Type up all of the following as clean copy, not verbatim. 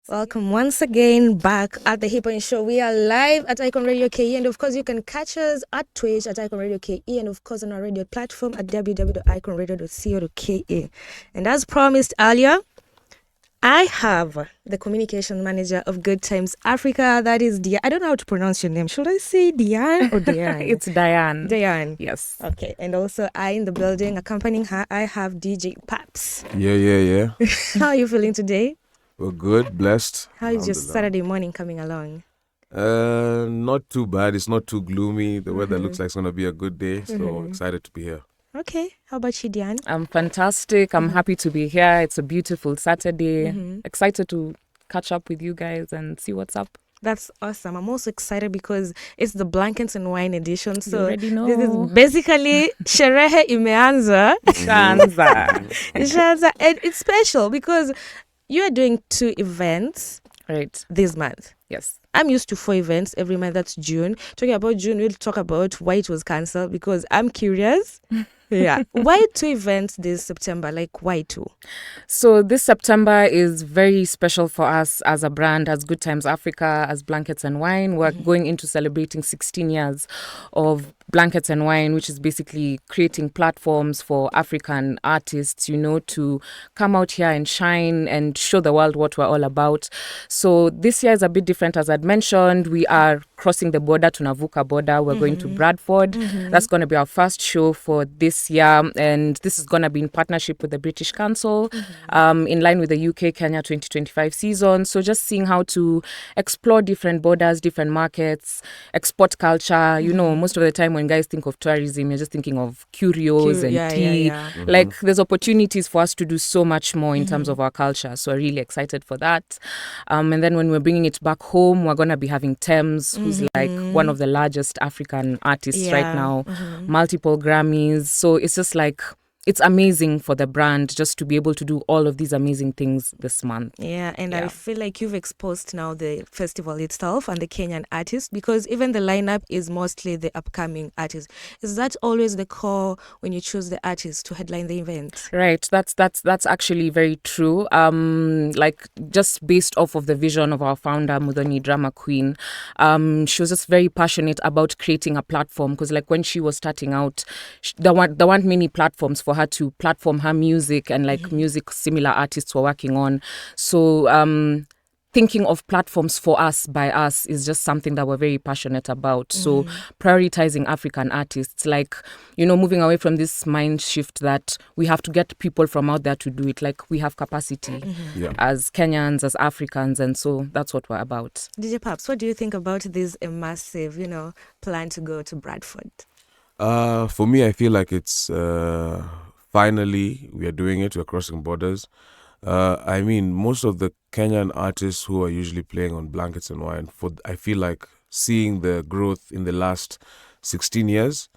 Welcome once again back at the Hip Hop Show. We are live at Icon Radio KE, and of course you can catch us at Twitch at Icon Radio KE, and of course on our radio platform at www.iconradio.co.ke. And as promised earlier, I have the communication manager of GoodTimes Africa. That is Diane. I don't know how to pronounce your name. Should I say Diane or Diane? It's Diane. Diane. Yes. Okay. And also I in the building accompanying her, I have DJ Paps. Yeah. How are you feeling today? We're good, blessed. How is your Saturday morning coming along? Not too bad. It's not too gloomy. The weather looks like it's going to be a good day. So excited to be here. Okay. How about you, Diane? I'm fantastic. I'm happy to be here. It's a beautiful Saturday. Excited to catch up with you guys and see what's up. That's awesome. I'm also excited because it's the Blankets and Wine edition. So You already know. this is basically Sherehe Imeanza. Ishaanza. And it's special because you are doing 2 events Right. this month. Yes. I'm used to 4 events every month. That's June. Talking about June, we'll talk about why it was cancelled because I'm curious. Yeah. Why 2 events this September? Like, why 2? So this September is very special for us as a brand, as GoodTimes Africa, as Blankets and Wine. We're going into celebrating 16 years of Blankets and Wine, which is basically creating platforms for African artists, to come out here and shine and show the world what we're all about. So this year is a bit different, as I'd mentioned. We are crossing the border to Navuka border. We're going to Bradford. That's going to be our first show for this year. And this is going to be in partnership with the British Council, in line with the UK Kenya 2025 season. So just seeing how to explore different borders, different markets, export culture. Most of the time when guys think of tourism, you're just thinking of curios and tea. Yeah. Like there's opportunities for us to do so much more in terms of our culture. So we're really excited for that. And then when we're bringing it back home, we're going to be having Thames, who's like one of the largest African artists right now, multiple Grammys. So it's just like, it's amazing for the brand just to be able to do all of these amazing things this month. Yeah, and I feel like you've exposed now the festival itself and the Kenyan artists, because even the lineup is mostly the upcoming artists. Is that always the core when you choose the artists to headline the event? Right, that's actually very true. Like just based off of the vision of our founder, Mudhoni Drama Queen, she was just very passionate about creating a platform, because like when she was starting out, there weren't many platforms for her to platform her music, and like music similar artists were working on. So thinking of platforms for us, by us, is just something that we're very passionate about. So prioritizing African artists, like, moving away from this mind shift that we have to get people from out there to do it. Like we have capacity as Kenyans, as Africans, and so that's what we're about. DJ Paps, what do you think about this massive, plan to go to Bradford? For me, I feel like it's finally we are doing it. We're crossing borders. I mean, most of the Kenyan artists who are usually playing on Blankets and Wine, I feel like seeing the growth in the last 16 years,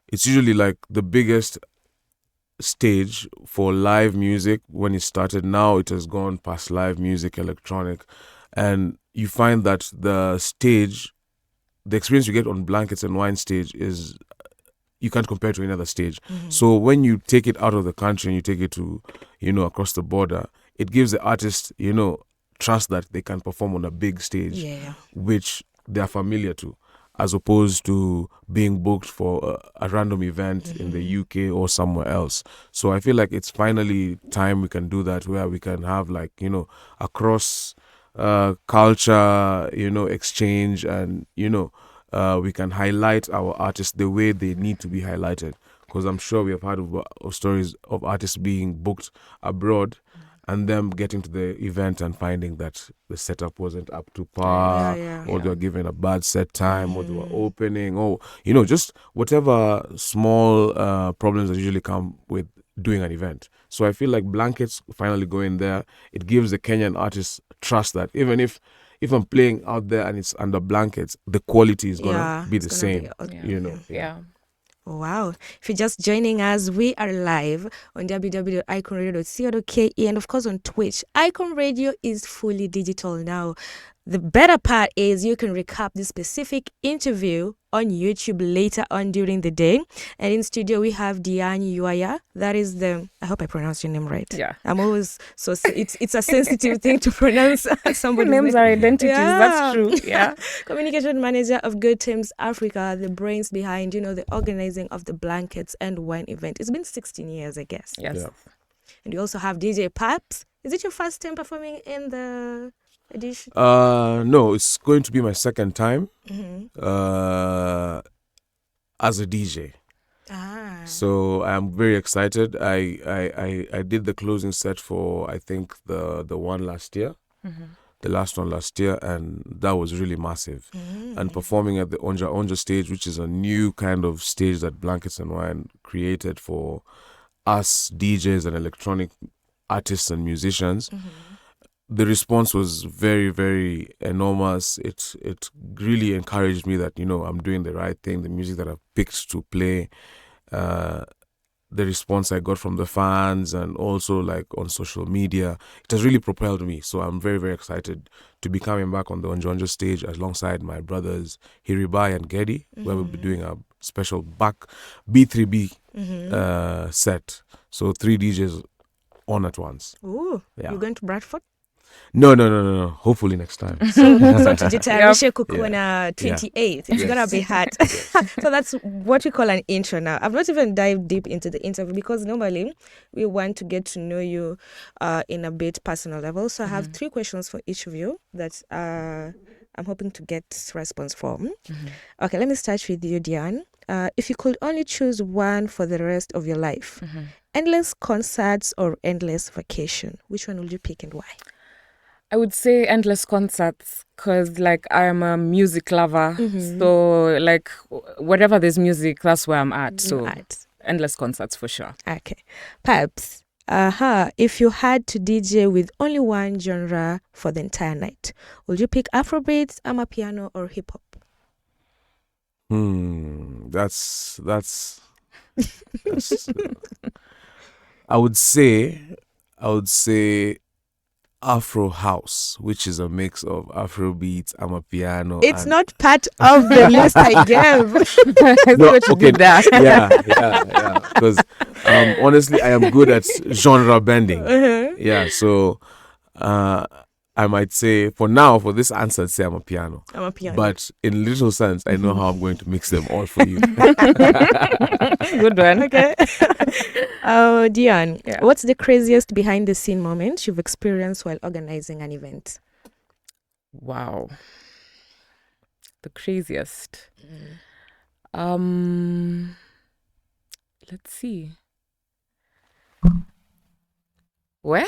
it's usually like the biggest stage for live music when it started. Now it has gone past live music, electronic, and you find that the experience you get on Blankets and Wine stage is, you can't compare to any other stage. So when you take it out of the country and you take it to, across the border, it gives the artist, trust that they can perform on a big stage, which they are familiar to, as opposed to being booked for a random event in the UK or somewhere else. So I feel like it's finally time we can do that, where we can have like, across culture, exchange, and, we can highlight our artists the way they need to be highlighted. Because I'm sure we have heard of stories of artists being booked abroad and them getting to the event and finding that the setup wasn't up to par, or they were given a bad set time, or they were opening, or, just whatever small problems that usually come with doing an event. So I feel like Blankets finally going there, it gives the Kenyan artists trust that even if I'm playing out there and it's under Blankets, the quality is going to be the same, Yeah. Wow. If you're just joining us, we are live on www.iconradio.co.ke and of course on Twitch. Icon Radio is fully digital now. The better part is you can recap this specific interview on YouTube later on during the day. And in studio, we have Diane Ywaya. That is I hope I pronounced your name right. Yeah. I'm always it's a sensitive thing to pronounce somebody's Names name. are identities. Yeah. That's true. Yeah. Communication manager of GoodTimes Africa, the brains behind, the organizing of the blankets and wine event. It's been 16 years, I guess. Yes. Yeah. And you also have DJ Paps. Is it your first time performing in the edition? No, it's going to be my second time as a DJ. So I'm very excited. I did the closing set for, I think, the one last year, the last one last year, and that was really massive. And performing at the Onja Onja stage, which is a new kind of stage that Blankets and Wine created for us DJs and electronic artists and musicians. The response was very, very enormous. It really encouraged me that, I'm doing the right thing. The music that I've picked to play, the response I got from the fans and also like on social media, it has really propelled me. So I'm very, very excited to be coming back on the Onjonjo stage alongside my brothers Hiribai and Gedi, where we'll be doing a special back B3B set. So 3 DJs on at once. Ooh, Yeah. You're going to Bradford? No. Hopefully next time. So tujitayarishe kukuona 28th. It's Yes. gonna be hard. So that's what we call an intro now. I've not even dived deep into the interview because normally we want to get to know you in a bit personal level. So I have 3 questions for each of you that I'm hoping to get response from. Okay, let me start with you, Diane. If you could only choose one for the rest of your life, endless concerts or endless vacation, which one would you pick and why? I would say endless concerts because, like, I am a music lover. So, like, wherever there's music, that's where I'm at. So, endless concerts for sure. Okay. Paps, if you had to DJ with only one genre for the entire night, would you pick Afrobeats, Amapiano, or hip hop? That's I would say Afro House, which is a mix of Afrobeats, Amapiano. It's not part of the list I gave. Yeah. Because honestly, I am good at genre bending. Yeah, so I might say for now, for this answer, I'd say Amapiano. But in little sense, I know how I'm going to mix them all for you. Good one. Okay. Diane, what's the craziest behind the scene moment you've experienced while organizing an event? Wow. The craziest. Let's see. Where?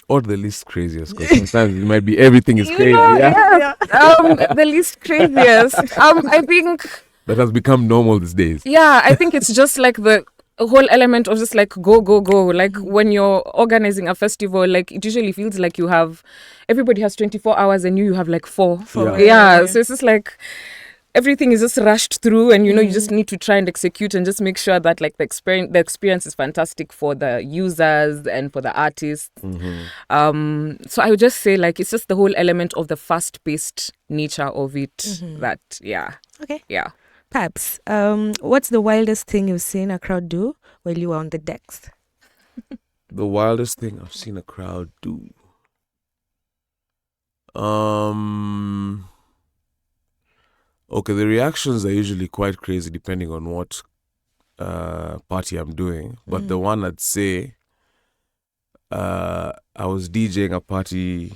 Or the least craziest, because sometimes it might be everything is crazy. The least craziest. I think that has become normal these days. Yeah, I think it's just like the whole element of just like go. Like when you're organizing a festival, like it usually feels like everybody has 24 hours and you have like 4. Yeah, so it's just like everything is just rushed through and you just need to try and execute and just make sure that like the experience is fantastic for the users and for the artists. So I would just say like it's just the whole element of the fast-paced nature of it Okay. Yeah. Paps, what's the wildest thing you've seen a crowd do while you were on the decks? The wildest thing I've seen a crowd do. Okay, the reactions are usually quite crazy depending on what party I'm doing. But the one I'd say, I was DJing a party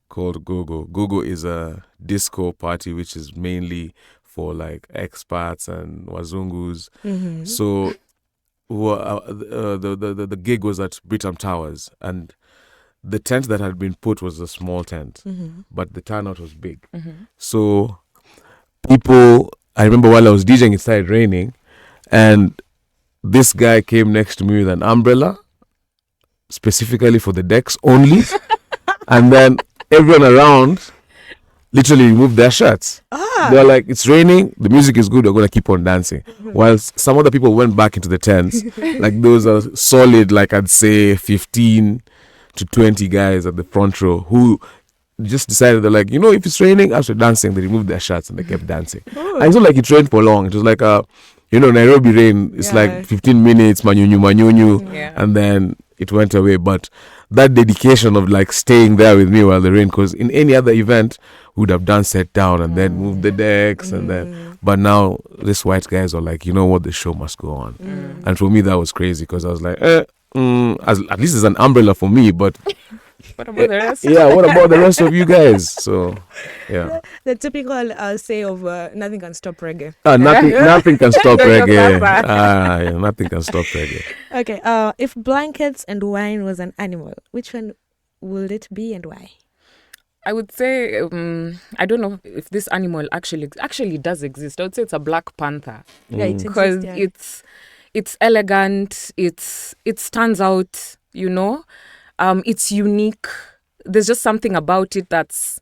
called Gogo. Gogo is a disco party which is mainly for like expats and wazungus. So the gig was at Britam Towers, and the tent that had been put was a small tent, but the turnout was big. So people, I remember while I was DJing, it started raining, and this guy came next to me with an umbrella, specifically for the decks only, and then everyone around literally removed their shirts. They're like, it's raining, the music is good, we're going to keep on dancing. While some other people went back into the tents, like those are solid, like I'd say 15 to 20 guys at the front row who just decided, they're like, if it's raining, after dancing, they removed their shirts and they kept dancing. And it's not like it rained for long. It was like Nairobi rain. It's like 15 minutes, manyunyu, and then it went away. But that dedication of like staying there with me while the rain, because in any other event we would have done set down and then moved the decks and then, but now these white guys are like, what, the show must go on. And for me that was crazy, because I was like, at least it's an umbrella for me, but what about the rest? Yeah, what about the rest of you guys? So, yeah. The typical say of nothing can stop reggae. Nothing can stop reggae. Nothing can stop reggae. Okay. If blankets and wine was an animal, which one would it be and why? I would say, I don't know if this animal actually does exist. I would say it's a black panther. Yeah, it because exists, it's elegant. It stands out. It's unique. There's just something about it that's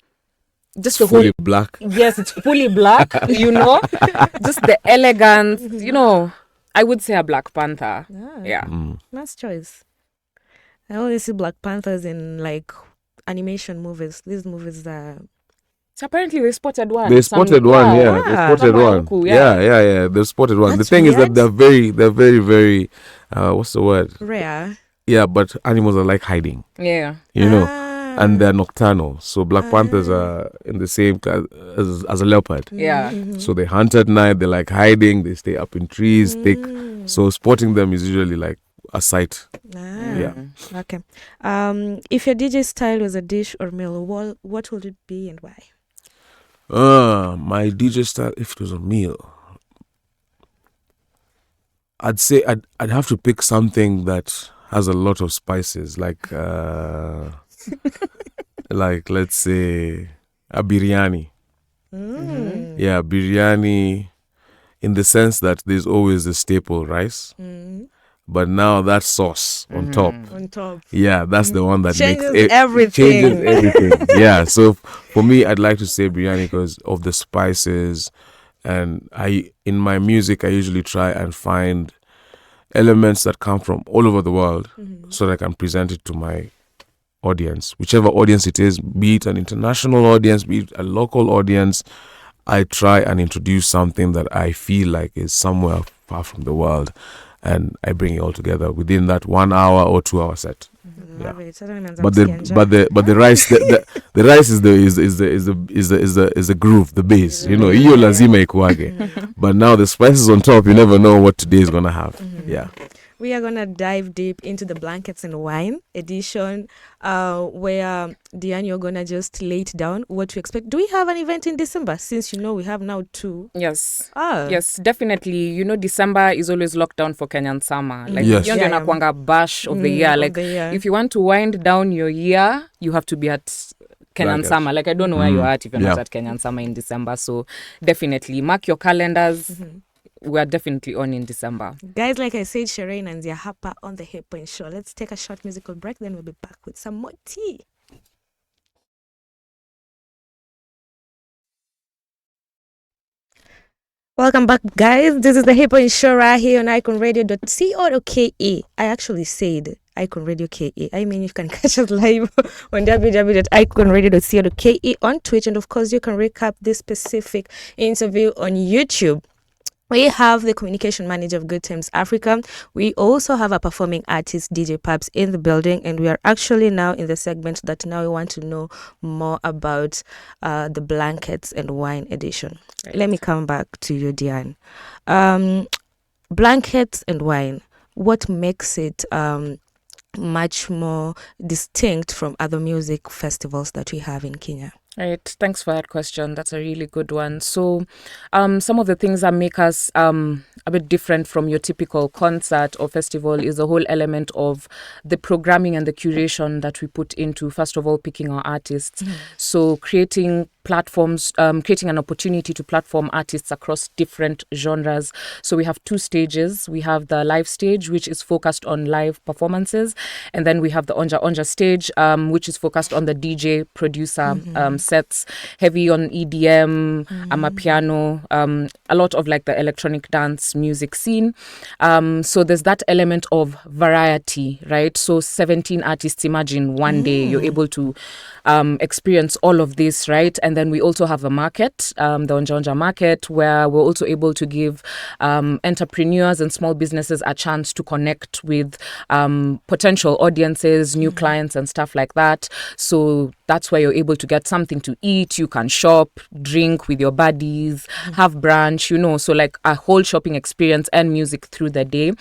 just the fully whole black. Yes, it's fully black. Just the elegance. I would say a black panther. Yeah, nice choice. I always see black panthers in like animation movies. These movies are. So apparently they spotted one. They spotted one. Yeah, they spotted one. Yeah. They spotted one. That's the thing is weird. that they're very, very. What's the word? Rare. Yeah, but animals are like hiding. Yeah. And they're nocturnal. So black panthers are in the same class as a leopard. Yeah. So they hunt at night. They like hiding. They stay up in trees, thick. So spotting them is usually like a sight. Yeah. Okay. If your DJ style was a dish or meal, what would it be and why? My DJ style, if it was a meal, I'd say I'd have to pick something that has a lot of spices, like like let's say a biryani. Yeah, biryani, in the sense that there's always the staple rice, but now that sauce on top. Yeah, that's the one that changes makes everything. Changes everything. Yeah, so for me, I'd like to say biryani because of the spices, and in my music I usually try and find elements that come from all over the world, so that I can present it to my audience, whichever audience it is, be it an international audience, be it a local audience. I try and introduce something that I feel like is somewhere far from the world, and I bring it all together within that 1 hour or 2 hour set. Yeah. But the rice the rice is the groove, the base. Hiyo lazima ikuage. But now the spices on top, you never know what today is gonna have. Yeah. We are gonna dive deep into the blankets and wine edition, where Diane, you're gonna just lay it down what to expect. Do we have an event in December? Since we have now 2. Yes. Ah. Yes, definitely. December is always locked down for Kenyan summer. Like Yes. nakwanga bash of the year. Like if you want to wind down your year, you have to be at Kenyan Blankets. summer. Like I don't know where you're at if you're not at Kenyan summer in December. So definitely mark your calendars. We are definitely on in December. Guys, like I said, Sherehe inaanzia hapa on the Hip Point Show. Let's take a short musical break, then we'll be back with some more tea. Welcome back, guys. This is the Hip Point Show right here on iconradio.co.ke. I actually said Icon Radio KE. I mean, you can catch us live on www.iconradio.co.ke on Twitch, and of course, you can recap this specific interview on YouTube. We have the communication manager of GoodTimes Africa. We also have a performing artist, DJ Paps, in the building. And we are actually now in the segment that now we want to know more about the Blankets and Wine edition. Right. Let me come back to you, Diane. Blankets and Wine, what makes it much more distinct from other music festivals that we have in Kenya? Right. Thanks for that question. That's a really good one. So some of the things that make us a bit different from your typical concert or festival is the whole element of the programming and the curation that we put into, first of all, picking our artists. So creating platforms, creating an opportunity to platform artists across different genres. So we have 2 stages. We have the live stage, which is focused on live performances. And then we have the Onja Onja stage, which is focused on the DJ producer sets heavy on EDM, amapiano, a lot of like the electronic dance music scene. So there's that element of variety, right? So 17 artists, imagine one day you're able to experience all of this, right? And then we also have a market, the Onja market, where we're also able to give entrepreneurs and small businesses a chance to connect with potential audiences, new clients and stuff like that. So that's where you're able to get something to eat. You can shop, drink with your buddies, have brunch, so like a whole shopping experience and music through the day.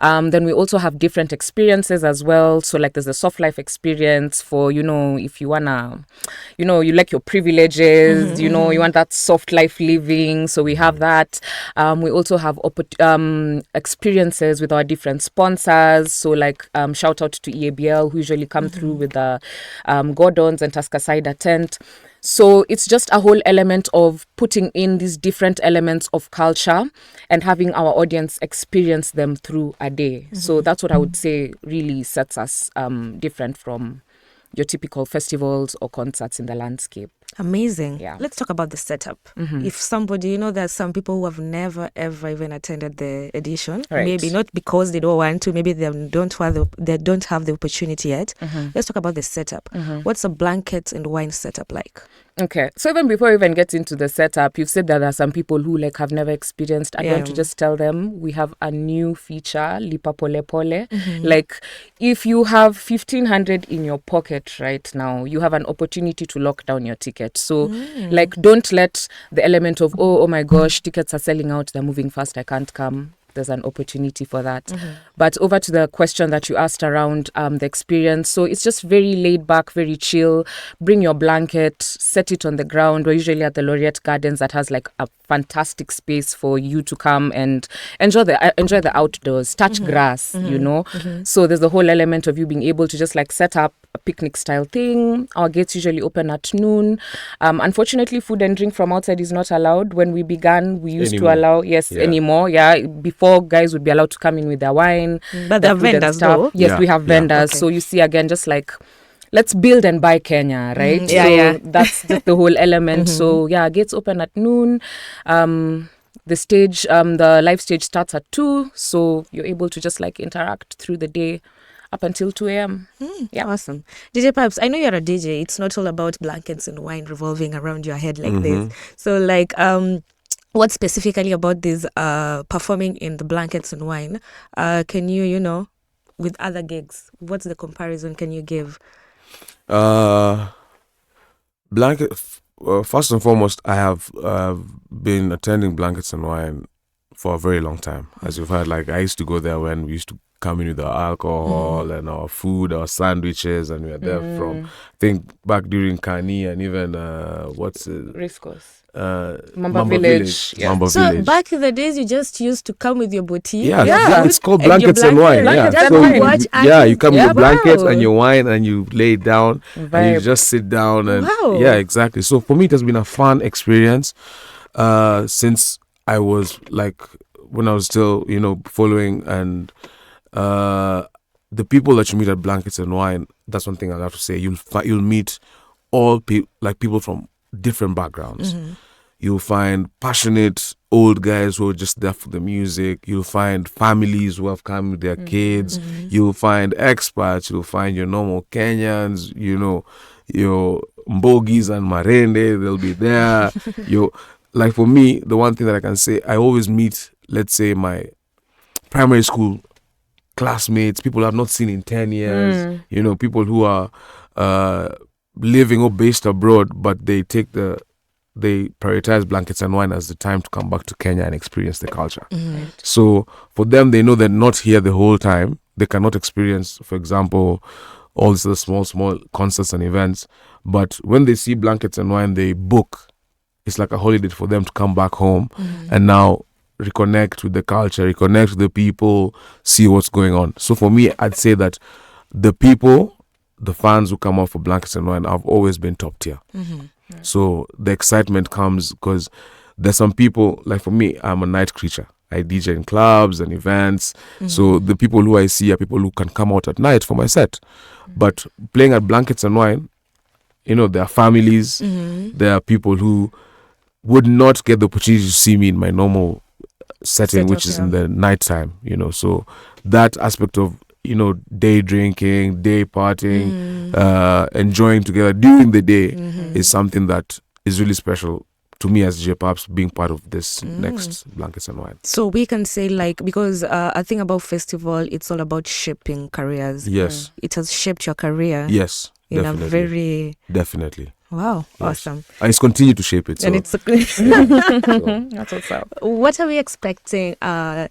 Then we also have different experiences as well. So like there's a soft life experience for, if you wanna, you like your privileges, you want that soft life living. So we have that. We also have experiences with our different sponsors. So like shout out to EABL, who usually come through with the Gordons and Tusker Cider tent. So it's just a whole element of putting in these different elements of culture and having our audience experience them through a day. So that's what I would say really sets us different from your typical festivals or concerts in the landscape. Amazing. Yeah. Let's talk about the setup. If somebody, there's some people who have never ever even attended the edition. Right. Maybe not because they don't want to. Maybe they don't have the opportunity yet. Let's talk about the setup. What's a blankets and wine setup like? Okay, so even before we even get into the setup, you've said that there are some people who like have never experienced. I want to just tell them we have a new feature, Lipa Pole Pole. Like if you have 1,500 in your pocket right now, you have an opportunity to lock down your ticket. So like don't let the element of, oh my gosh, tickets are selling out, they're moving fast, I can't come. There's an opportunity for that. But over to the question that you asked around the experience. So it's just very laid back, very chill. Bring your blanket, set it on the ground. We're usually at the Laureate Gardens that has like a fantastic space for you to come and enjoy the outdoors, touch grass, So there's the whole element of you being able to just like set up a picnic style thing. Our gates usually open at noon. Unfortunately, food and drink from outside is not allowed. When we began, we used to allow, anymore. Yeah, before guys would be allowed to come in with their wine. But there are vendors though. Yes, we have vendors. Okay. So you see again, just like, let's build and buy Kenya, right? That's just the whole element. So gates open at noon. The stage, the live stage starts at 2. So you're able to just like interact through the day up until 2 a.m. Awesome. DJ Paps, I know you're a DJ. It's not all about blankets and wine revolving around your head like this. So like, what specifically about this performing in the blankets and wine? Can you, with other gigs, what's the comparison can you give? First and foremost, I have been attending Blankets and Wine for a very long time. As you've heard, like I used to go there when we used to come in with our alcohol and our food, our sandwiches, and we were there from, I think, back during Kani and even, Riscos. Mamba Village. Yeah. Mamba So Village. back in the days, you just used to come with your boutique. It's called Blankets and Wine. Blankets Yeah, and wine. Watch you come with your blankets Wow. and your wine and you lay it down and you just sit down and exactly. So for me, it has been a fun experience since I was like when I was still following and the people that you meet at Blankets and Wine. That's one thing I have to say. You'll meet all people from different backgrounds. You'll find passionate old guys who are just there for the music. You'll find families who have come with their kids. You'll find expats. You'll find your normal Kenyans, your Mbogis and Marende. They'll be there. Like for me, the one thing that I can say, I always meet, let's say, my primary school classmates, people I've not seen in 10 years, people who are living or based abroad, but they prioritize Blankets and Wine as the time to come back to Kenya and experience the culture. So for them, they know they're not here the whole time. They cannot experience, for example, all these other small concerts and events. But when they see Blankets and Wine, they book. It's like a holiday for them to come back home and now reconnect with the culture, reconnect with the people, see what's going on. So for me, I'd say that the fans who come out for Blankets and Wine have always been top tier. So the excitement comes because there's some people, like for me, I'm a night creature. I DJ in clubs and events. So the people who I see are people who can come out at night for my set. But playing at Blankets and Wine, there are families, there are people who would not get the opportunity to see me in my normal setting, which is in the nighttime, so that aspect of day drinking, day partying, enjoying together during the day is something that is really special to me as DJ Paps, being part of this next Blankets and Wine. So we can say, like, because I think about festival, it's all about shaping careers. Yes. It has shaped your career. Yes, in definitely. a very... Definitely. Wow, Yes. awesome. And it's continued to shape it. So. And it's That's what's up. What are we expecting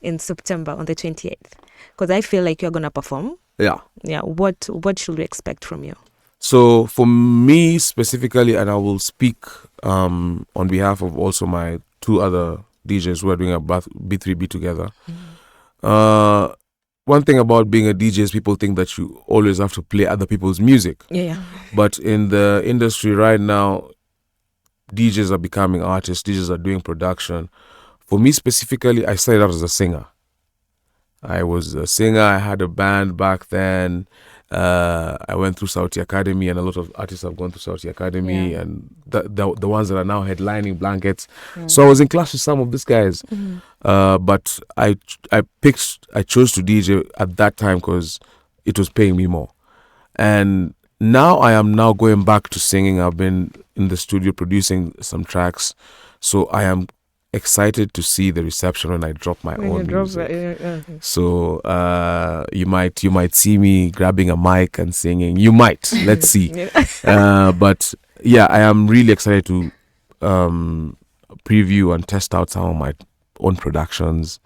in September on the 28th? Because I feel like you're going to perform. Yeah. Yeah. What should we expect from you? So for me specifically, and I will speak on behalf of also my two other DJs who are doing a B3B together. One thing about being a DJ is people think that you always have to play other people's music. Yeah. But in the industry right now, DJs are becoming artists, DJs are doing production. For me specifically, I started out as a singer. I was a singer, I had a band back then. I went through Saudi Academy, and a lot of artists have gone through Saudi Academy, and the ones that are now headlining Blankets. So I was in class with some of these guys, but I chose to DJ at that time because it was paying me more. And now I am now going back to singing. I've been in the studio producing some tracks, so I am excited to see the reception when I drop my own music. So you might see me grabbing a mic and singing. You might. Let's see. But yeah, I am really excited to preview and test out some of my own productions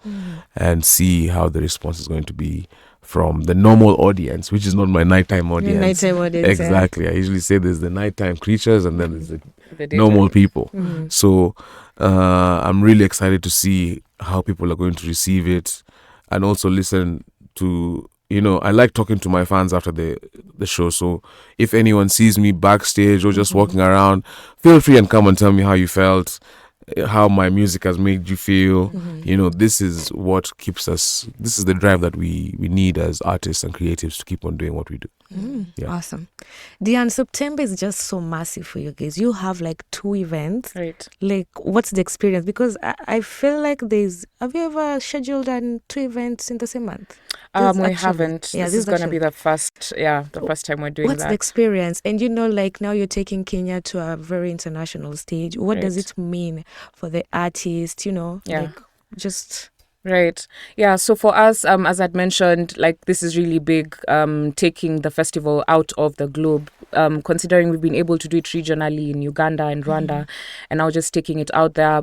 and see how the response is going to be from the normal audience, which is not my nighttime audience. Exactly. I usually say there's the nighttime creatures and then there's the normal people. So I'm really excited to see how people are going to receive it, and also listen to, I like talking to my fans after the show. So if anyone sees me backstage or just walking around, feel free and come and tell me how you felt, how my music has made you feel. This is what keeps us, this is the drive that we need as artists and creatives to keep on doing what we do. Awesome. Diane, September is just so massive for you guys. You have like 2 events. Right. Like, what's the experience? Because I feel like have you ever scheduled 2 events in the same month? We haven't. Yeah, this is going to be the first time we're doing What's that. the experience? And like now you're taking Kenya to a very international stage. What does it mean for the artist? Like just... Right. Yeah. So for us, as I'd mentioned, like this is really big, taking the festival out of the globe, considering we've been able to do it regionally in Uganda and Rwanda, and now just taking it out there.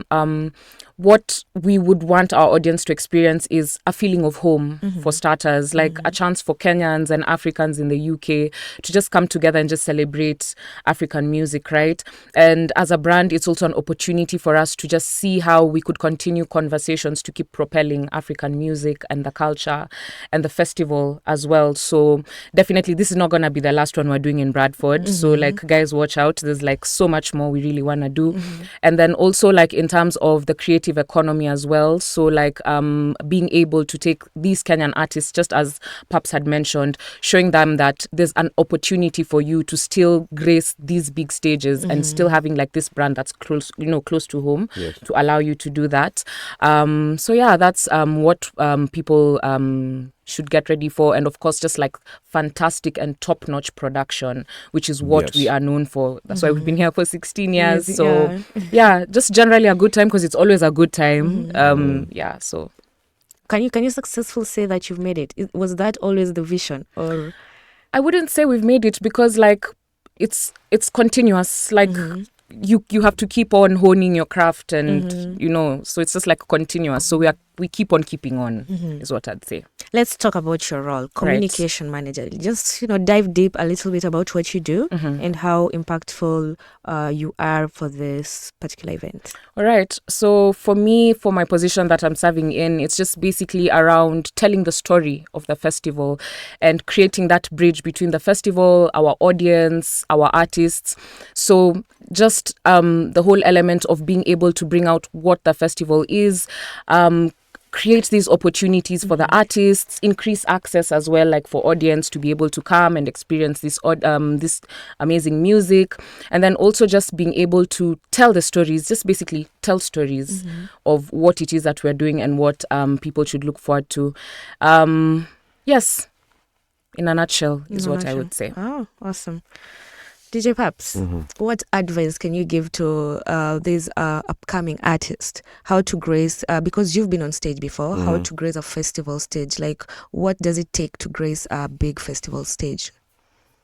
What we would want our audience to experience is a feeling of home, for starters, like a chance for Kenyans and Africans in the UK to just come together and just celebrate African music, right? And as a brand, it's also an opportunity for us to just see how we could continue conversations to keep propelling African music and the culture and the festival as well. So definitely this is not going to be the last one we're doing in Bradford. So like, guys, watch out. There's like so much more we really want to do. And then also like in terms of the creative economy as well. So like being able to take these Kenyan artists, just as Paps had mentioned, showing them that there's an opportunity for you to still grace these big stages and still having like this brand that's close to home to allow you to do that. So yeah, that's what people should get ready for. And of course, just like fantastic and top-notch production, which is what we are known for. That's why we've been here for 16 years. So yeah, just generally a good time, because it's always a good time. So can you successfully say that you've made it? Was that always the vision? Or I wouldn't say we've made it, because like it's continuous. Like you have to keep on honing your craft, and so it's just like continuous. So we keep on keeping on, is what I'd say. Let's talk about your role, communication manager. Just dive deep a little bit about what you do and how impactful you are for this particular event. All right. So for me, for my position that I'm serving in, it's just basically around telling the story of the festival and creating that bridge between the festival, our audience, our artists. So just the whole element of being able to bring out what the festival is, create these opportunities for the artists, increase access as well, like for audience to be able to come and experience this amazing music, and then also just being able to tell the stories, just basically tell stories of what it is that we're doing and what people should look forward to. Yes, in a nutshell is what I would say. Oh, awesome. DJ Paps, what advice can you give to these upcoming artists? How to grace, because you've been on stage before, how to grace a festival stage? Like, what does it take to grace a big festival stage?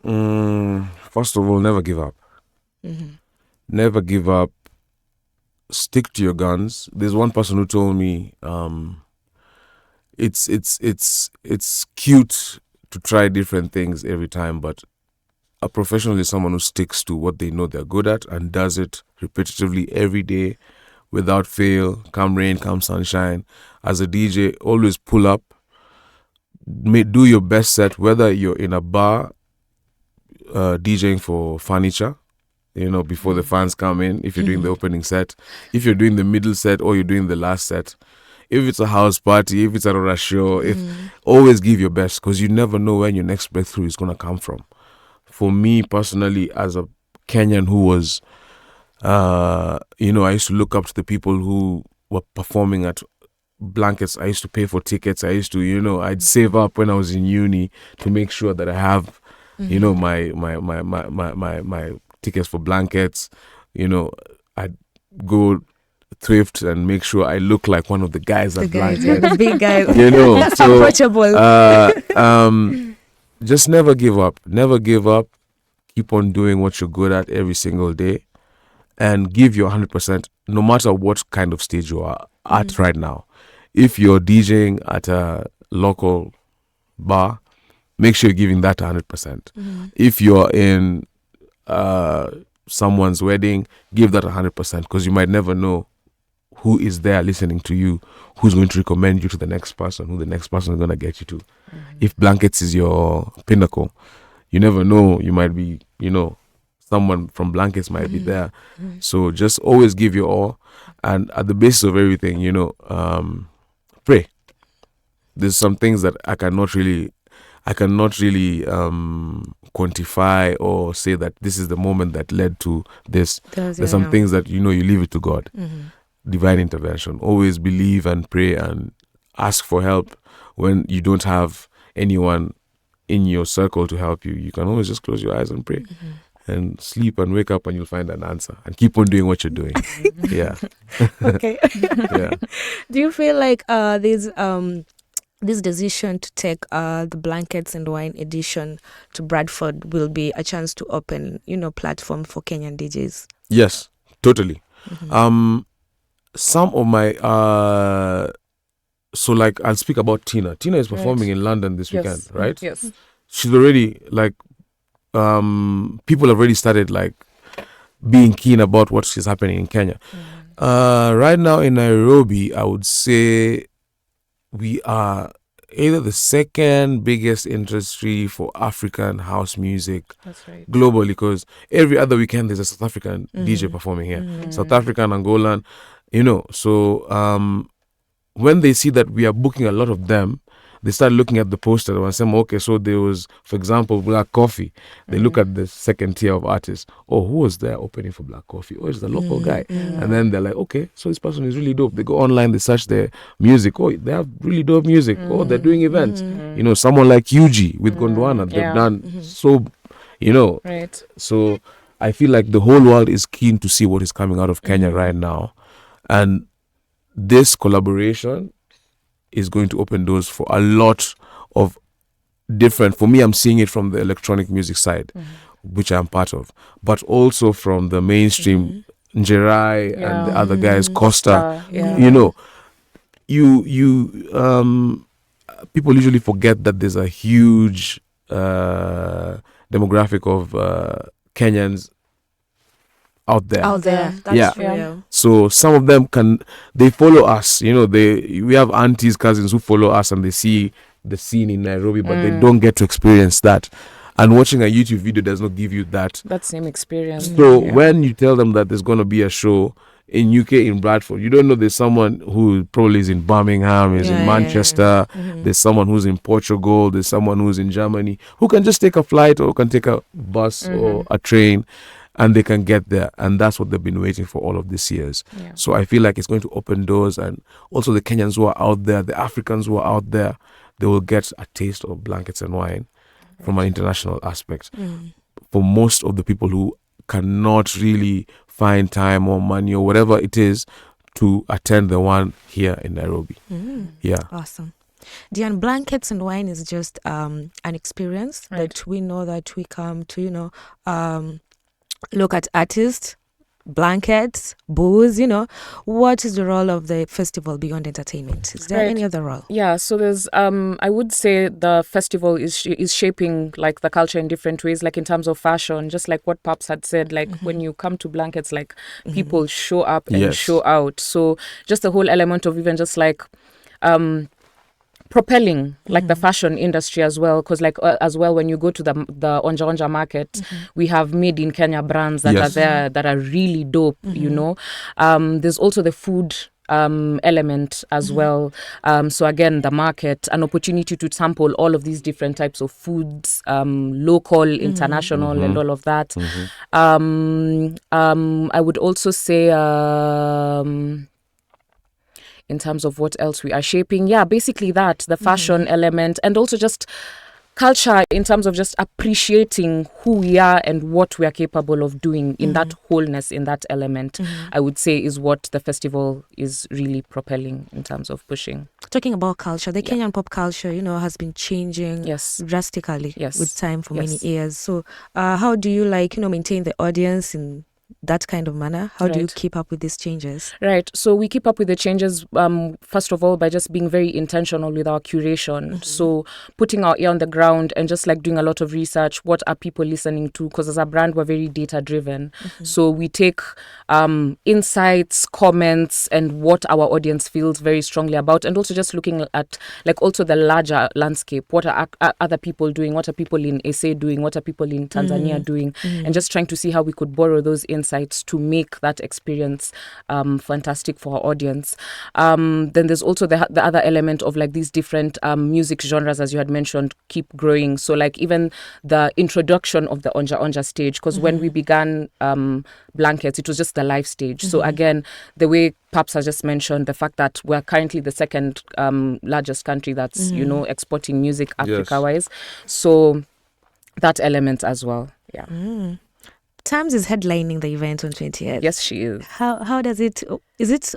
First of all, never give up. Never give up. Stick to your guns. There's one person who told me, it's cute to try different things every time, but a professional is someone who sticks to what they know they're good at and does it repetitively every day without fail, come rain, come sunshine. As a DJ, always pull up, do your best set, whether you're in a bar DJing for furniture, before the fans come in, if you're doing the opening set, if you're doing the middle set or you're doing the last set. If it's a house party, if it's a rush show, always give your best, because you never know when your next breakthrough is going to come from. For me personally, as a Kenyan who was, I used to look up to the people who were performing at Blankets. I used to pay for tickets. I used to, I'd save up when I was in uni to make sure that I have, my tickets for Blankets. I'd go thrift and make sure I look like one of the guys at Blankets. The big guy. So approachable. Just never give up. Never give up. Keep on doing what you're good at every single day, and give your 100%, no matter what kind of stage you are at right now. If you're DJing at a local bar, make sure you're giving that 100%. If you're in someone's wedding, give that 100%, because you might never know who is there listening to you, who's going to recommend you to the next person, who the next person is going to get you to. If Blankets is your pinnacle, you never know. You might be, someone from Blankets might be there. So just always give your all. And at the basis of everything, pray. There's some things that I cannot really quantify or say that this is the moment that led to this. There's some things that, you leave it to God. Divine intervention. Always believe and pray and ask for help when you don't have anyone in your circle to help you. You can always just close your eyes and pray and sleep and wake up and you'll find an answer and keep on doing what you're doing. Yeah. Okay. Yeah. Do you feel like this decision to take the Blankets and Wine edition to Bradford will be a chance to open, platform for Kenyan DJs? Yes, totally. Some of my so like I'll speak about Tina. Tina is performing in London this weekend, right? Yes. She's already people have already started being keen about what is happening in Kenya. Right now in Nairobi, I would say we are either the second biggest industry for African house music globally, because every other weekend there's a South African DJ performing here. South African, Angolan, so when they see that we are booking a lot of them, they start looking at the poster and say, okay, so there was, for example, Black Coffee. They look at the second tier of artists. Oh, who was there opening for Black Coffee? Oh, it's the local guy. And then they're like, okay, so this person is really dope. They go online, they search their music. Oh, they have really dope music. Oh, they're doing events. Someone like UG with Gondwana, they've done so, Right. So I feel like the whole world is keen to see what is coming out of Kenya right now. And this collaboration is going to open doors for a lot of different. For me, I'm seeing it from the electronic music side, which I'm part of, but also from the mainstream Njerai and the other guys, Costa. People usually forget that there's a huge demographic of Kenyans out there. That's real. So some of them they follow us. We have aunties, cousins who follow us and they see the scene in Nairobi, but they don't get to experience that. And watching a YouTube video does not give you that same experience. So when you tell them that there's going to be a show in UK, in Bradford. You don't know there's someone who probably is in Birmingham, is in Manchester. There's someone who's in Portugal. There's someone who's in Germany who can just take a flight or can take a bus or a train, and they can get there. And that's what they've been waiting for all of these years. Yeah. So I feel like it's going to open doors, and also the Kenyans who are out there, the Africans who are out there, they will get a taste of blankets and wine from an international aspect. For most of the people who cannot really find time or money or whatever it is to attend the one here in Nairobi. Yeah. Awesome. Diane, blankets and wine is just an experience that we know that we come to, look at artists, blankets, booze, What is the role of the festival beyond entertainment? Is there any other role? Yeah, so there's I would say the festival is shaping like the culture in different ways, like in terms of fashion, just like what Paps had said, like when you come to blankets, like people show up and show out. So just the whole element of even just like propelling like the fashion industry as well, because like as well when you go to the Onja market, we have made in Kenya brands that are there that are really dope. There's also the food element as well. So again, the market, an opportunity to sample all of these different types of foods, local, international, and all of that. I would also say in terms of what else we are shaping. Yeah, basically that, the fashion element, and also just culture in terms of just appreciating who we are and what we are capable of doing in that wholeness, in that element, I would say is what the festival is really propelling in terms of pushing. Talking about culture, the Kenyan pop culture, has been changing drastically with time for many years. So how do you maintain the audience in that kind of manner? How do you keep up with these changes? Right. So we keep up with the changes, first of all, by just being very intentional with our curation. So putting our ear on the ground and just like doing a lot of research. What are people listening to? Because as a brand, we're very data driven. So we take insights, comments, and what our audience feels very strongly about. And also just looking at like also the larger landscape. What are other people doing? What are people in SA doing? What are people in Tanzania doing? And just trying to see how we could borrow those insights to make that experience fantastic for our audience. Then there's also the other element of like these different music genres, as you had mentioned, keep growing. So like even the introduction of the Onja stage, because when we began Blankets, it was just the live stage. So again, the way Paps has just mentioned, the fact that we're currently the second largest country that's, exporting music Africa-wise. So that element as well, Tams is headlining the event on 20th. Yes, she is. How does it? Is it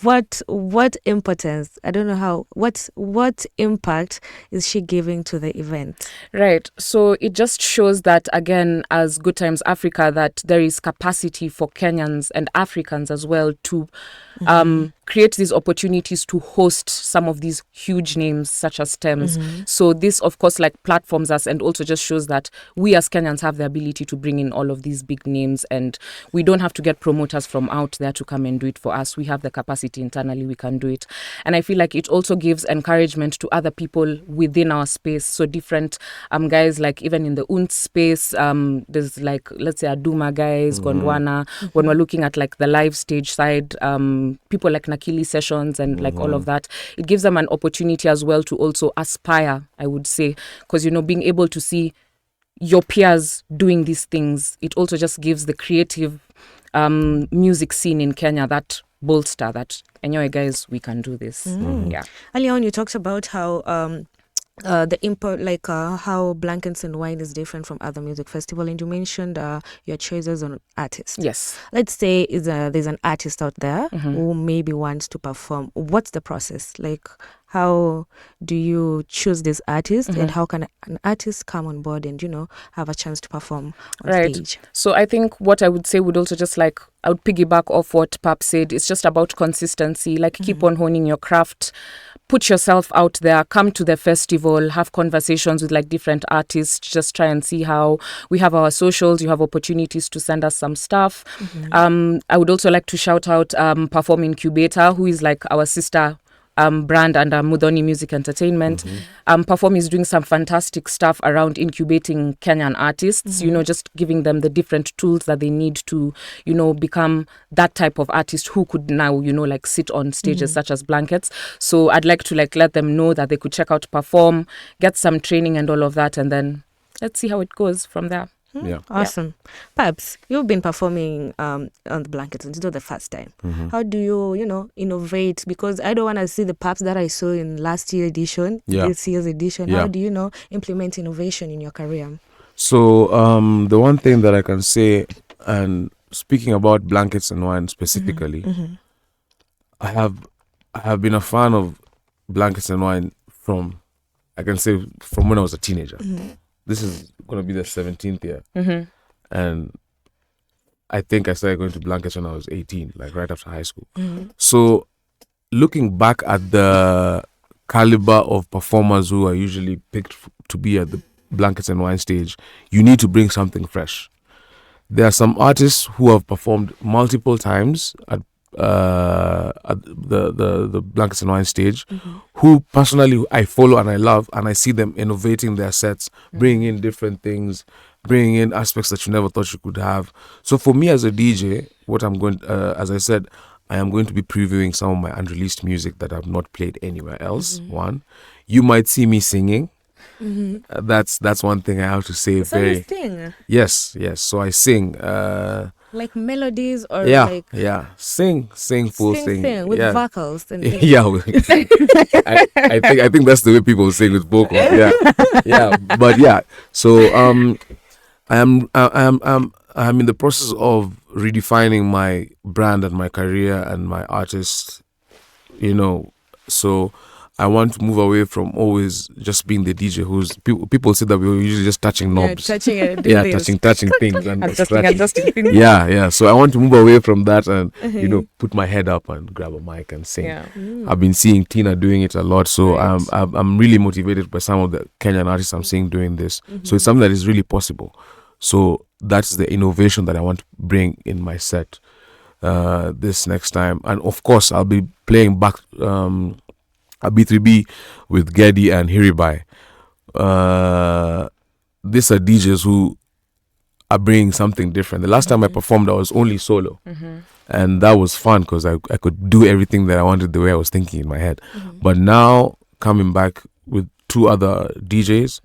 what importance? I don't know how. What impact is she giving to the event? Right. So it just shows that again, as GoodTimes Africa, that there is capacity for Kenyans and Africans as well to create these opportunities to host some of these huge names such as Thames. So this, of course, like platforms us and also just shows that we as Kenyans have the ability to bring in all of these big names, and we don't have to get promoters from out there to come and do it for us. We have the capacity internally, we can do it. And I feel like it also gives encouragement to other people within our space. So different guys, like even in the UNT space, there's like, let's say Aduma guys, Gondwana, when we're looking at like the live stage side, people like Nakili sessions and like all of that, it gives them an opportunity as well to also aspire, I would say, because being able to see your peers doing these things, it also just gives the creative music scene in Kenya that bolster that, anyway guys, we can do this. Earlier on you talked about how the import, like how Blankets and Wine is different from other music festival, and you mentioned your choices on artists. Yes. Let's say there's an artist out there who maybe wants to perform. What's the process? Like, how do you choose this artist, and how can an artist come on board and have a chance to perform on stage? So I think what I would say would also just like, I would piggyback off what Pap said. It's just about consistency. Like keep on honing your craft. Put yourself out there, come to the festival, have conversations with like different artists, just try and see how we have our socials. You have opportunities to send us some stuff. I would also like to shout out Perform Incubator, who is like our sister brand under Mudhoni Music Entertainment. Perform is doing some fantastic stuff around incubating Kenyan artists, just giving them the different tools that they need to, become that type of artist who could now, sit on stages such as Blankets. So I'd like to let them know that they could check out Perform, get some training and all of that, and then let's see how it goes from there. Yeah. Awesome. Paps, you've been performing on the Blankets, and it's not the first time. How do you, innovate? Because I don't want to see the Paps that I saw in last year edition, this year's edition. Yeah. How do you, implement innovation in your career? So the one thing that I can say, and speaking about Blankets and Wine specifically, I have been a fan of Blankets and Wine from when I was a teenager. This is going to be the 17th year. And I think I started going to Blankets when I was 18, right after high school. So looking back at the caliber of performers who are usually picked to be at the Blankets and Wine stage, you need to bring something fresh. There are some artists who have performed multiple times at the Blankets and Wine stage, who personally I follow and I love, and I see them innovating their sets, bringing in different things, bringing in aspects that you never thought you could have. So for me as a DJ, what I'm going, as I said, I am going to be previewing some of my unreleased music that I've not played anywhere else. One, you might see me singing. That's one thing I have to say. So you sing? Yes. So I sing. Like melodies or sing full sing with vocals and things. I think that's the way people sing with vocals. But so I'm in the process of redefining my brand and my career and my artist, so I want to move away from always just being the DJ who's people say that we were usually just touching knobs. Touching things and adjusting things. So I want to move away from that and put my head up and grab a mic and sing. I've been seeing Tina doing it a lot, so I'm really motivated by some of the Kenyan artists I'm seeing doing this. So it's something that is really possible. So that's the innovation that I want to bring in my set this next time. And of course I'll be playing back a B3B with Geddy and Hiribai. These are DJs who are bringing something different. The last time I performed, I was only solo. And that was fun because I could do everything that I wanted the way I was thinking in my head. But now, coming back with two other DJs,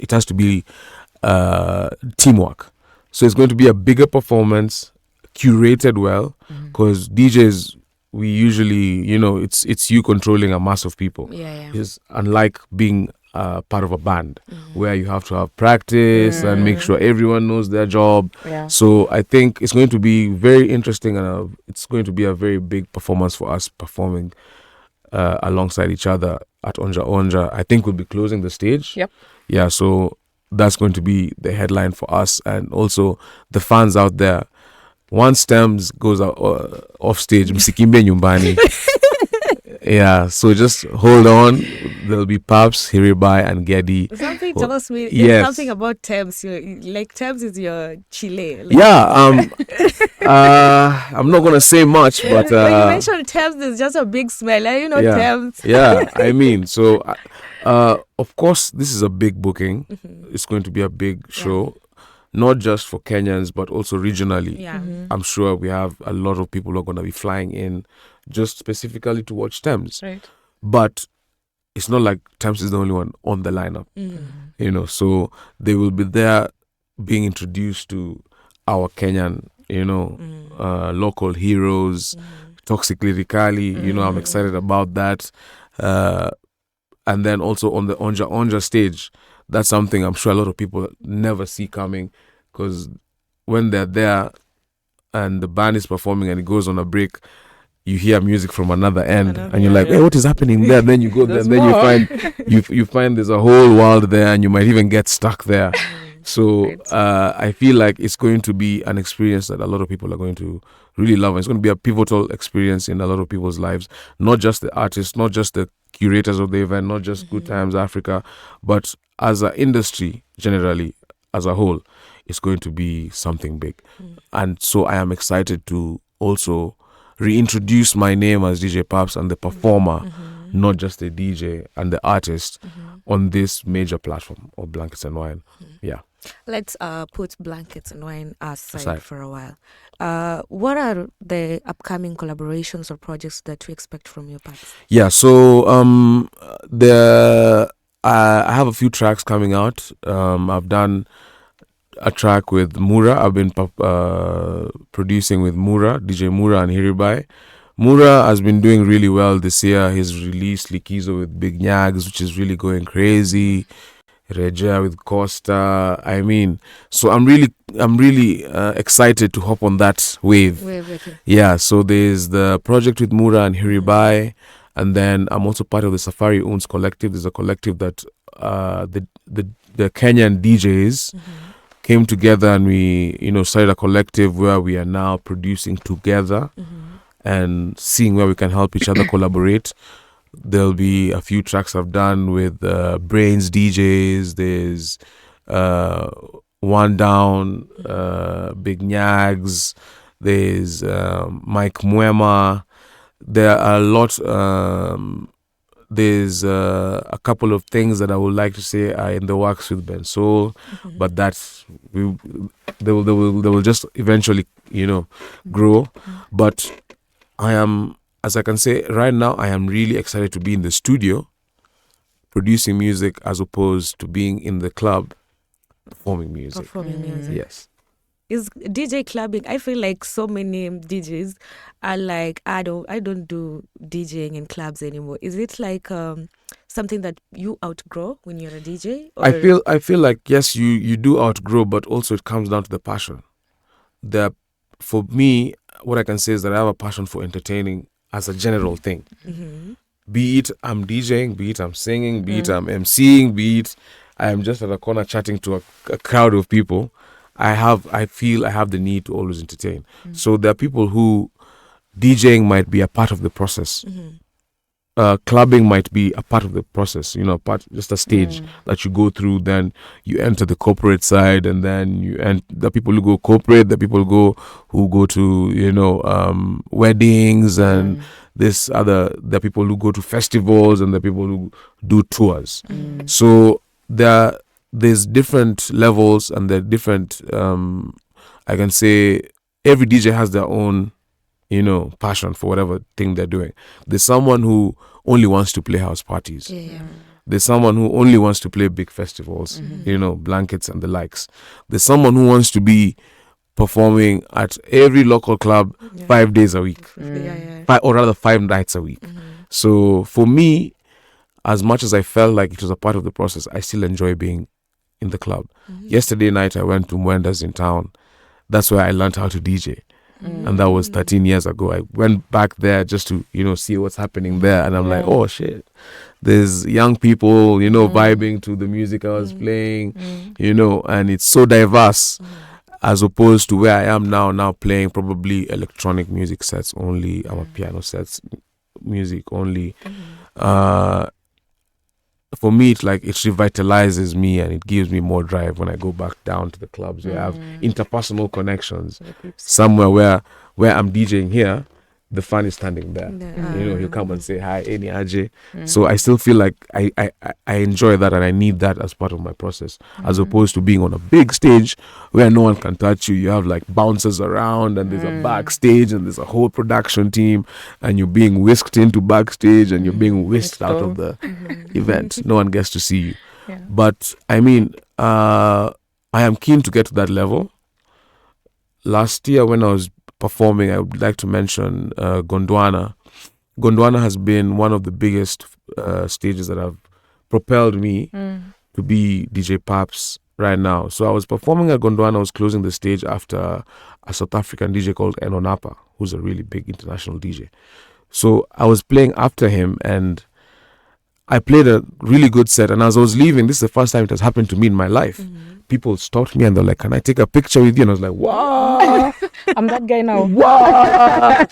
it has to be teamwork. So it's going to be a bigger performance, curated well, because DJs, we usually, it's you controlling a mass of people. It's unlike being part of a band where you have to have practice and make sure everyone knows their job. So I think it's going to be very interesting, and it's going to be a very big performance for us performing alongside each other at Onja Onja. I think we'll be closing the stage. So that's going to be the headline for us, and also the fans out there. Once Stems goes out, off stage, msikimbe nyumbani. So just hold on. There'll be Paps, Hiribai, and Geddy. Something tells me something about Thames. Like Thames is your Chile. I'm not gonna say much, but when you mentioned Thames, there's just a big smell. Thames. I mean, so of course, this is a big booking. It's going to be a big show. Not just for Kenyans, but also regionally. I'm sure we have a lot of people who are going to be flying in just specifically to watch Thames. But it's not like Thames is the only one on the lineup. So they will be there being introduced to our Kenyan, local heroes, Toxic Lyrically. I'm excited about that. And then also on the Onja Onja stage, that's something I'm sure a lot of people never see coming, because when they're there and the band is performing and it goes on a break, you hear music from another end and you're like, hey, what is happening there? Then you go there and then you find there's a whole world there, and you might even get stuck there. So I feel like it's going to be an experience that a lot of people are going to really love. And it's going to be a pivotal experience in a lot of people's lives, not just the artists, not just the curators of the event, not just GoodTimes Africa, but as an industry generally, as a whole, it's going to be something big. And so I am excited to also reintroduce my name as DJ Paps and the performer, not just the DJ and the artist, on this major platform of Blankets and Wine. Yeah. Let's put Blankets and Wine aside for a while. What are the upcoming collaborations or projects that we expect from you, Paps? Yeah, so I have a few tracks coming out. I've done a track with Mura. I've been producing with Mura, DJ Mura and Hiribai. Mura has been doing really well this year. He's released Likizo with Big Nyags, which is really going crazy. Reja with Costa. I mean, so I'm really excited to hop on that wave. Okay. Yeah, so there's the project with Mura and Hiribai, and then I'm also part of the Safari Owns collective. There's a collective that the Kenyan DJs came together, and we started a collective where we are now producing together and seeing where we can help each other collaborate. There'll be a few tracks I've done with Brains DJs. There's One Down, Big Nyags. There's Mike Mwema. There are a lot. There's a couple of things that I would like to say are in the works with Ben Soul, but that's they will just eventually grow. But I am, as I can say right now, I am really excited to be in the studio producing music as opposed to being in the club performing music. Yes. Is DJ clubbing? I feel like so many DJs are like, I don't do DJing in clubs anymore. Is it like something that you outgrow when you're a DJ? Or? I feel like yes, you do outgrow, but also it comes down to the passion. For me, what I can say is that I have a passion for entertaining as a general thing. Be it I'm DJing, be it I'm singing, be it I'm emceeing, be it I am just at a corner chatting to a crowd of people. I feel I have the need to always entertain. So there are people who DJing might be a part of the process. Clubbing might be a part of the process, just a stage that you go through. Then you enter the corporate side, and then the people who go corporate, the people who go to weddings, and the people who go to festivals, and the people who do tours. So there's different levels, and they're different. I can say every DJ has their own passion for whatever thing they're doing. There's someone who only wants to play house parties. There's someone who only wants to play big festivals, Blankets and the likes. There's someone who wants to be performing at every local club 5 days a week, or rather 5 nights a week. So for me, as much as I felt like it was a part of the process, I still enjoy being in the club. Yesterday night, I went to Mwenda's in town. That's where I learned how to DJ. And that was 13 years ago. I went back there just to, see what's happening there. And I'm like, oh, shit. There's young people, vibing to the music I was playing, and it's so diverse as opposed to where I am now playing probably electronic music sets only, piano sets, music only. For me, it revitalizes me, and it gives me more drive when I go back down to the clubs. We have interpersonal connections somewhere where I'm DJing here, the fan is standing there. He'll come and say hi, Eni Aje. So I still feel like I enjoy that, and I need that as part of my process, as opposed to being on a big stage where no one can touch you. You have like bouncers around, and there's a backstage, and there's a whole production team, and you're being whisked into backstage, and you're being whisked out of the event. No one gets to see you. But I mean, I am keen to get to that level. Last year when I was performing, I would like to mention Gondwana. Gondwana has been one of the biggest stages that have propelled me to be DJ Paps right now. So I was performing at Gondwana. I was closing the stage after a South African DJ called Enonapa, who's a really big international DJ. So I was playing after him, and I played a really good set. And as I was leaving, this is the first time it has happened to me in my life. People stopped me and they're like, "Can I take a picture with you?" And I was like, "Wow, I'm that guy now." Wow.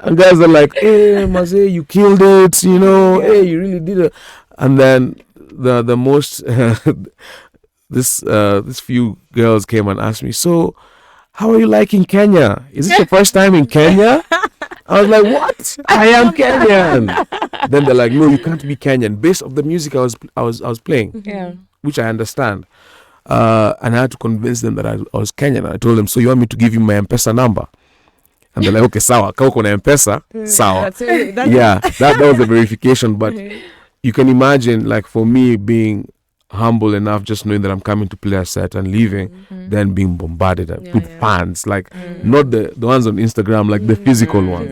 And guys are like, "Hey, Maze, you killed it, hey, you really did it." And then the most this few girls came and asked me, "So, how are you liking Kenya? Is this your first time in Kenya?" I was like, what? I am Kenyan. Then they're like, no, you can't be Kenyan based off the music I was playing, Yeah. which I understand. And I had to convince them that I was Kenyan. I told them, so you want me to give you my M-Pesa number? And they're like, okay, sawa. Kama uko na M-Pesa, sawa. Yeah, that was the verification. But you can imagine, like, for me being humble enough, just knowing that I'm coming to play a set and leaving, then being bombarded with fans, like not the ones on Instagram, like the physical one.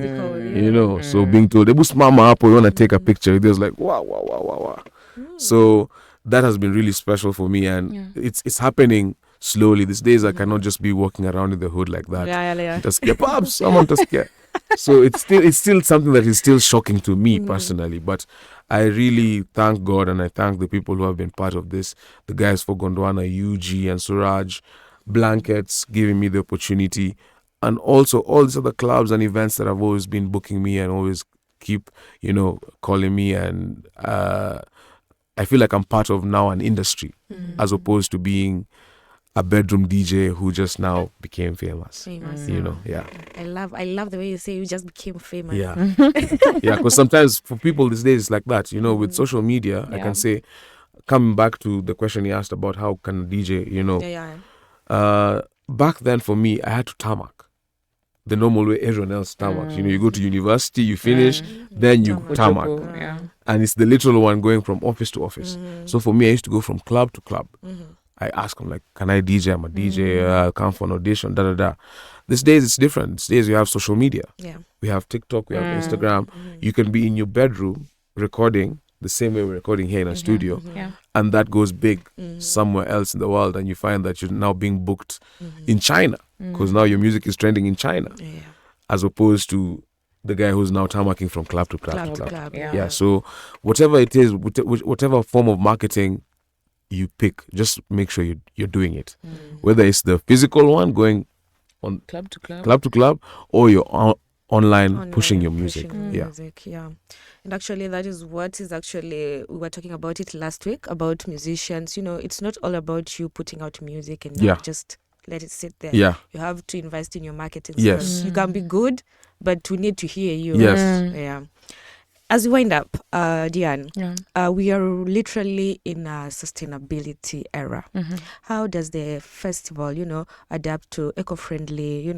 You know, so being told, "Ebus mama up, you wanna take a picture?" It was like, wow. So that has been really special for me, and it's happening slowly. These days, I cannot just be walking around in the hood like that. Just get Paps, someone just get. So it's still something that is still shocking to me personally, but I really thank God and I thank the people who have been part of this, the guys for Gondwana, UG and Suraj, Blankets, giving me the opportunity, and also all these other clubs and events that have always been booking me and always keep, calling me, and I feel like I'm part of now an industry as opposed to being a bedroom DJ who just now became famous. Yeah. I love the way you say you just became famous. Yeah. Yeah, because sometimes for people these days it's like that, with social media, I can say, coming back to the question you asked about how can a DJ, back then for me, I had to tarmac the normal way everyone else tarmacs. You go to university, you finish, then you tarmac. And it's the literal one going from office to office. So for me, I used to go from club to club. I ask them, like, can I DJ? I'm a DJ. I'll come for an audition, These days, it's different. These days, we have social media. Yeah. We have TikTok. We have Instagram. You can be in your bedroom recording the same way we're recording here in a studio. And that goes big somewhere else in the world. And you find that you're now being booked in China because now your music is trending in China as opposed to the guy who's now tarmacking from club to club. Yeah. So whatever it is, whatever form of marketing you pick, just make sure you're doing it. Whether it's the physical one going on Club to club, or you're online pushing your music. Yeah. And actually that is what is actually, we were talking about it last week about musicians. It's not all about you putting out music and not just let it sit there. Yeah. You have to invest in your marketing. Yes. You can be good, but we need to hear you. Yes. Yeah. As we wind up, Diane, we are literally in a sustainability era. How does the festival, adapt to eco-friendly,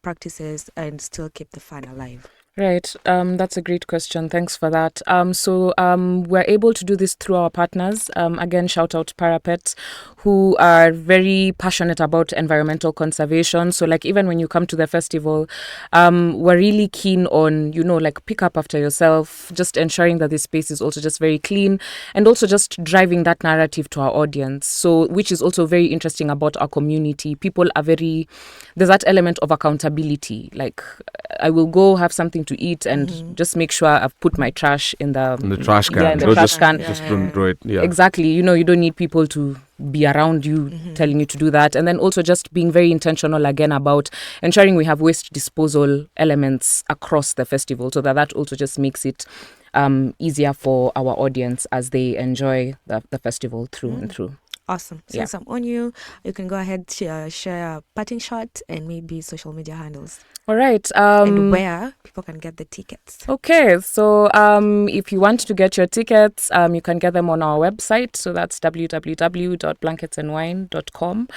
practices and still keep the fun alive? Right. That's a great question. Thanks for that. So we're able to do this through our partners. Again, shout out Parapet, who are very passionate about environmental conservation. So like even when you come to the festival, we're really keen on, pick up after yourself, just ensuring that this space is also just very clean and also just driving that narrative to our audience. So which is also very interesting about our community. People are there's that element of accountability. Like I will go have something to eat and just make sure I've put my trash in the trash can. in the trash can. Just don't throw it. Yeah. Exactly. You don't need people to be around you telling you to do that. And then also just being very intentional again about ensuring we have waste disposal elements across the festival so that also just makes it easier for our audience as they enjoy the festival through and through. Awesome. Since I'm on you can go ahead to share a parting shot and maybe social media handles. All right. And where people can get the tickets. Okay. So if you want to get your tickets, you can get them on our website. So that's www.blanketsandwine.com.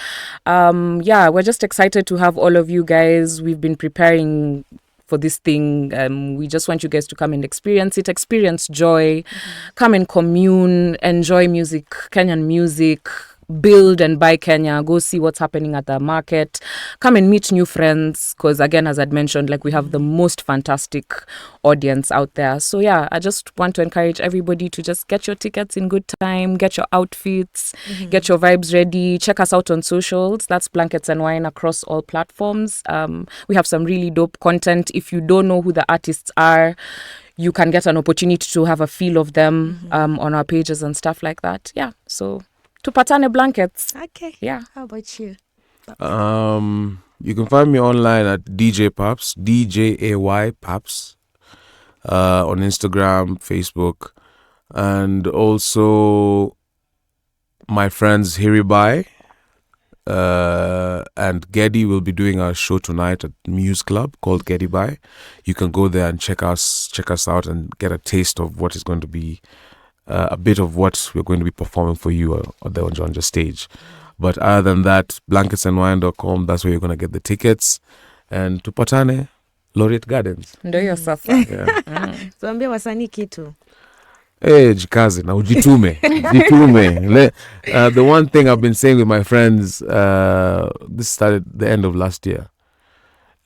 We're just excited to have all of you guys. We've been preparing for this thing. We just want you guys to come and experience it, experience joy, come and commune, enjoy music, Kenyan music, build and buy Kenya, go see what's happening at the market, come and meet new friends, because again, as I'd mentioned, like we have the most fantastic audience out there. So I just want to encourage everybody to just get your tickets in good time, get your outfits, get your vibes ready, check us out on socials. That's Blankets and Wine across all platforms. We have some really dope content. If you don't know who the artists are, you can get an opportunity to have a feel of them on our pages and stuff like that. So tupatane Blankets. Okay. Yeah. How about you? You can find me online at DJ Paps, DJAY Paps, on Instagram, Facebook, and also my friends Hiribai, and Geddy will be doing a show tonight at Muse Club called Geddy By. You can go there and check us out and get a taste of what is going to be a bit of what we're going to be performing for you on the stage. But other than that, blanketsandwine.com, that's where you're going to get the tickets. And tupatane Laureate Gardens. Ndio hiyo sasa. Yeah. Tuambie wasanii kitu. Jikaze na ujitume. Jitume. The one thing I've been saying with my friends, this started the end of last year.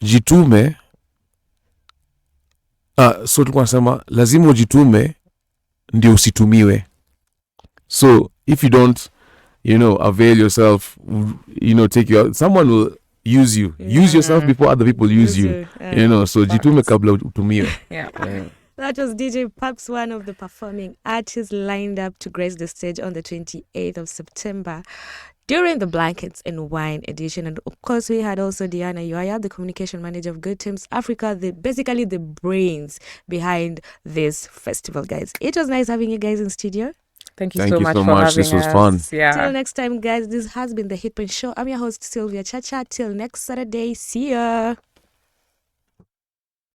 Jitume. So tulikuwa nasema lazima ujitume ndio usitumiwe. So if you don't, avail yourself, someone will use you. Use yourself before other people use you. So jitume kabla utumiwe. Yeah. That was DJ Paps, one of the performing artists lined up to grace the stage on the 28th of September during the Blankets and Wine edition. And of course, we had also Diane Ywaya, the communication manager of GoodTimes Africa, basically the brains behind this festival, guys. It was nice having you guys in studio. Thank you so much for having This was us. fun. Yeah. Till next time, guys, this has been the Hit Point Show. I'm your host, Sylvy Achacha. Till next Saturday, see ya.